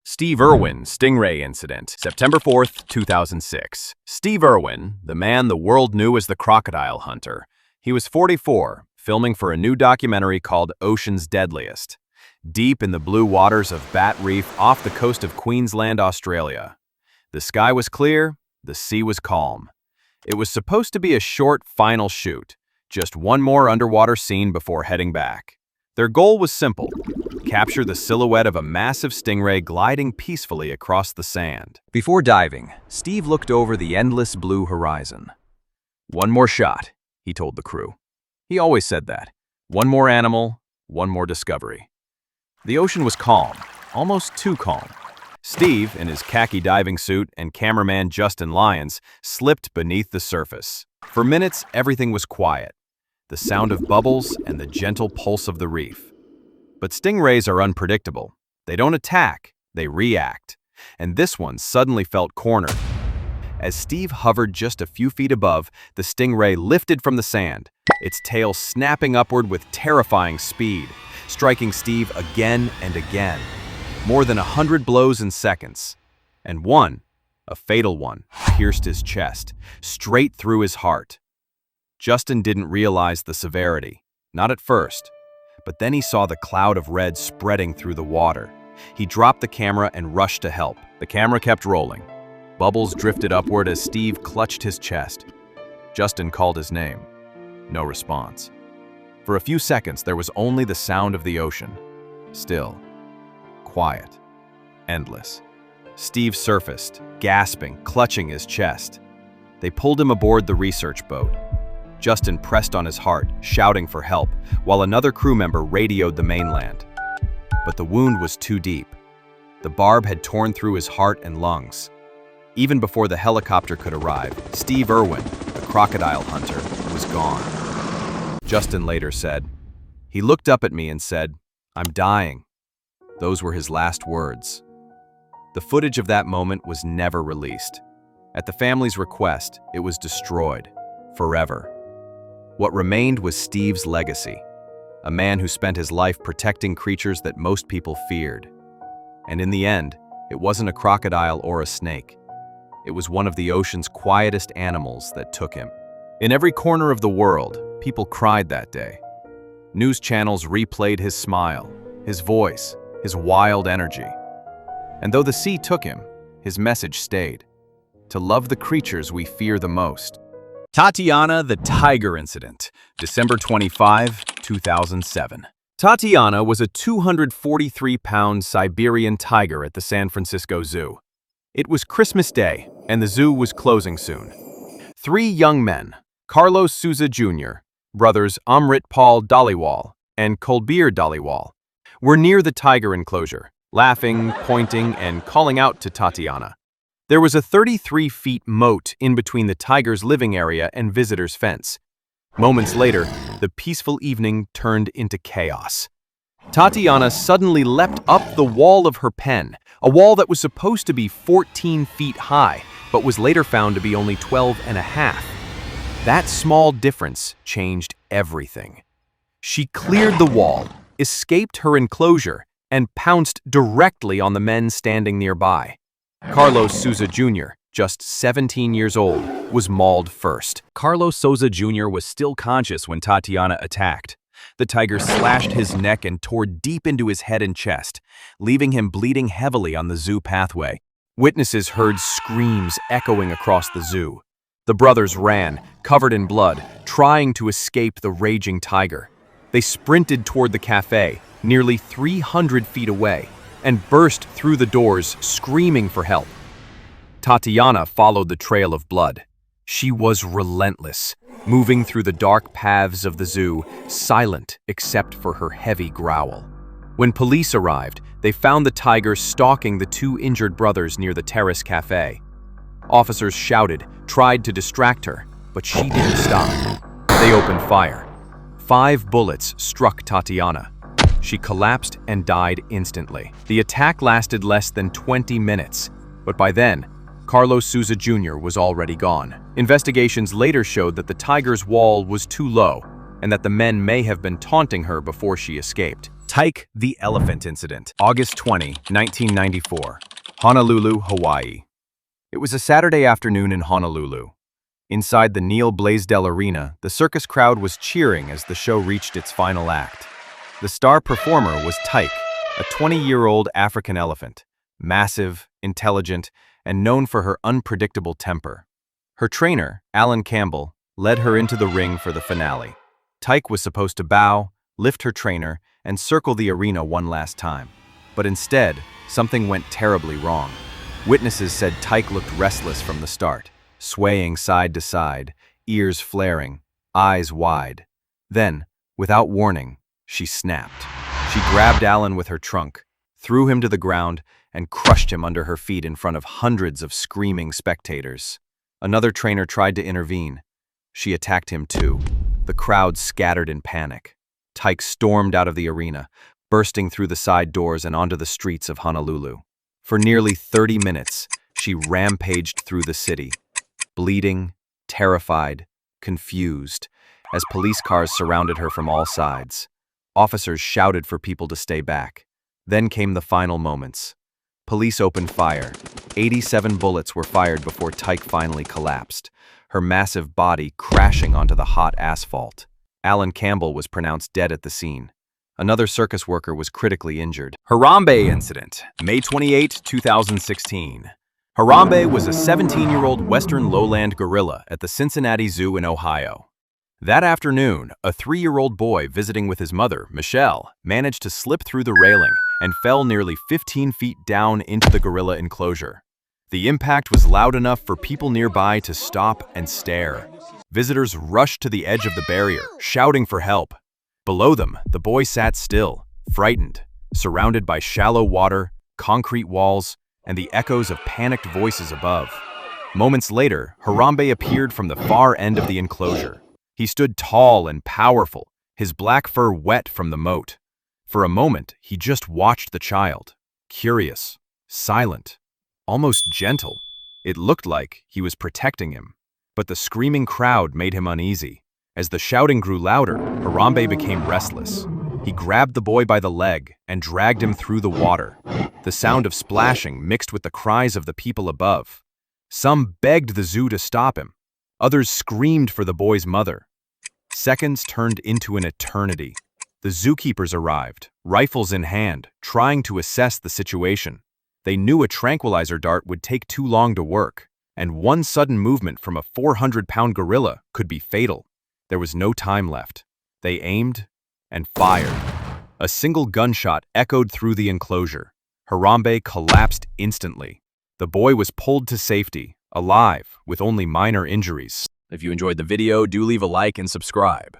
Steve Irwin, StingRay incident, September 4th, 2006. Steve Irwin, the man the world knew as the crocodile hunter. He was 44, filming for a new documentary called Ocean's Deadliest, deep in the blue waters of Bat Reef off the coast of Queensland, Australia. The sky was clear, the sea was calm. It was supposed to be a short final shoot, just one more underwater scene before heading back. Their goal was simple: capture the silhouette of a massive stingray gliding peacefully across the sand. Before diving, Steve looked over the endless blue horizon. "One more shot," he told the crew. He always said that. One more animal, one more discovery. The ocean was calm, almost too calm. Steve, in his khaki diving suit, and cameraman Justin Lyons slipped beneath the surface. For minutes, everything was quiet. The sound of bubbles and the gentle pulse of the reef. But stingrays are unpredictable. They don't attack, they react. And this one suddenly felt cornered. As Steve hovered just a few feet above, the stingray lifted from the sand, its tail snapping upward with terrifying speed, striking Steve again and again. More than 100 blows in seconds. And one, a fatal one, pierced his chest, straight through his heart. Justin didn't realize the severity, not at first, but then he saw the cloud of red spreading through the water. He dropped the camera and rushed to help. The camera kept rolling. Bubbles drifted upward as Steve clutched his chest. Justin called his name. No response. For a few seconds, there was only the sound of the ocean. Still, quiet, endless. Steve surfaced, gasping, clutching his chest. They pulled him aboard the research boat. Justin pressed on his heart, shouting for help, while another crew member radioed the mainland. But the wound was too deep. The barb had torn through his heart and lungs. Even before the helicopter could arrive, Steve Irwin, the crocodile hunter, was gone. Justin later said, "He looked up at me and said, 'I'm dying.' Those were his last words." The footage of that moment was never released. At the family's request, it was destroyed, forever. What remained was Steve's legacy, a man who spent his life protecting creatures that most people feared. And in the end, it wasn't a crocodile or a snake. It was one of the ocean's quietest animals that took him. In every corner of the world, people cried that day. News channels replayed his smile, his voice, his wild energy. And though the sea took him, his message stayed: to love the creatures we fear the most. Tatiana, the tiger incident, December 25, 2007. Tatiana was a 243-pound Siberian tiger at the San Francisco Zoo. It was Christmas Day, and the zoo was closing soon. Three young men, Carlos Souza Jr., brothers Amrit Paul Dhaliwal and Kolbir Dhaliwal, were near the tiger enclosure, laughing, pointing, and calling out to Tatiana. There was a 33-foot moat in between the tiger's living area and visitors' fence. Moments later, the peaceful evening turned into chaos. Tatiana suddenly leapt up the wall of her pen, a wall that was supposed to be 14 feet high, but was later found to be only 12 and a half. That small difference changed everything. She cleared the wall, escaped her enclosure, and pounced directly on the men standing nearby. Carlos Souza Jr., just 17 years old, was mauled first. Carlos Souza Jr. was still conscious when Tatiana attacked. The tiger slashed his neck and tore deep into his head and chest, leaving him bleeding heavily on the zoo pathway. Witnesses heard screams echoing across the zoo. The brothers ran, covered in blood, trying to escape the raging tiger. They sprinted toward the cafe, nearly 300 feet away, and burst through the doors, screaming for help. Tatiana followed the trail of blood. She was relentless, moving through the dark paths of the zoo, silent except for her heavy growl. When police arrived, they found the tiger stalking the two injured brothers near the Terrace Cafe. Officers shouted, tried to distract her, but she didn't stop. They opened fire. 5 bullets struck Tatiana. She collapsed and died instantly. The attack lasted less than 20 minutes, but by then, Carlos Souza Jr. was already gone. Investigations later showed that the tiger's wall was too low and that the men may have been taunting her before she escaped. Tyke, the Elephant Incident, August 20, 1994, Honolulu, Hawaii. It was a Saturday afternoon in Honolulu. Inside the Neil Blaisdell Arena, the circus crowd was cheering as the show reached its final act. The star performer was Tyke, a 20-year-old African elephant, massive, intelligent, and known for her unpredictable temper. Her trainer, Alan Campbell, led her into the ring for the finale. Tyke was supposed to bow, lift her trainer, and circle the arena one last time. But instead, something went terribly wrong. Witnesses said Tyke looked restless from the start, swaying side to side, ears flaring, eyes wide. Then, without warning, she snapped. She grabbed Alan with her trunk, threw him to the ground, and crushed him under her feet in front of hundreds of screaming spectators. Another trainer tried to intervene. She attacked him too. The crowd scattered in panic. Tyke stormed out of the arena, bursting through the side doors and onto the streets of Honolulu. For nearly 30 minutes, she rampaged through the city, bleeding, terrified, confused, as police cars surrounded her from all sides. Officers shouted for people to stay back. Then came the final moments. Police opened fire. 87 bullets were fired before Tyke finally collapsed, her massive body crashing onto the hot asphalt. Alan Campbell was pronounced dead at the scene. Another circus worker was critically injured. Harambe Incident, May 28, 2016. Harambe was a 17-year-old western lowland gorilla at the Cincinnati Zoo in Ohio. That afternoon, a 3-year-old boy visiting with his mother, Michelle, managed to slip through the railing and fell nearly 15 feet down into the gorilla enclosure. The impact was loud enough for people nearby to stop and stare. Visitors rushed to the edge of the barrier, shouting for help. Below them, the boy sat still, frightened, surrounded by shallow water, concrete walls, and the echoes of panicked voices above. Moments later, Harambe appeared from the far end of the enclosure. He stood tall and powerful, his black fur wet from the moat. For a moment, he just watched the child, curious, silent, almost gentle. It looked like he was protecting him. But the screaming crowd made him uneasy. As the shouting grew louder, Harambe became restless. He grabbed the boy by the leg and dragged him through the water. The sound of splashing mixed with the cries of the people above. Some begged the zoo to stop him. Others screamed for the boy's mother. Seconds turned into an eternity. The zookeepers arrived, rifles in hand, trying to assess the situation. They knew a tranquilizer dart would take too long to work, and one sudden movement from a 400-pound gorilla could be fatal. There was no time left. They aimed and fired. A single gunshot echoed through the enclosure. Harambe collapsed instantly. The boy was pulled to safety, alive, with only minor injuries. If you enjoyed the video, do leave a like and subscribe.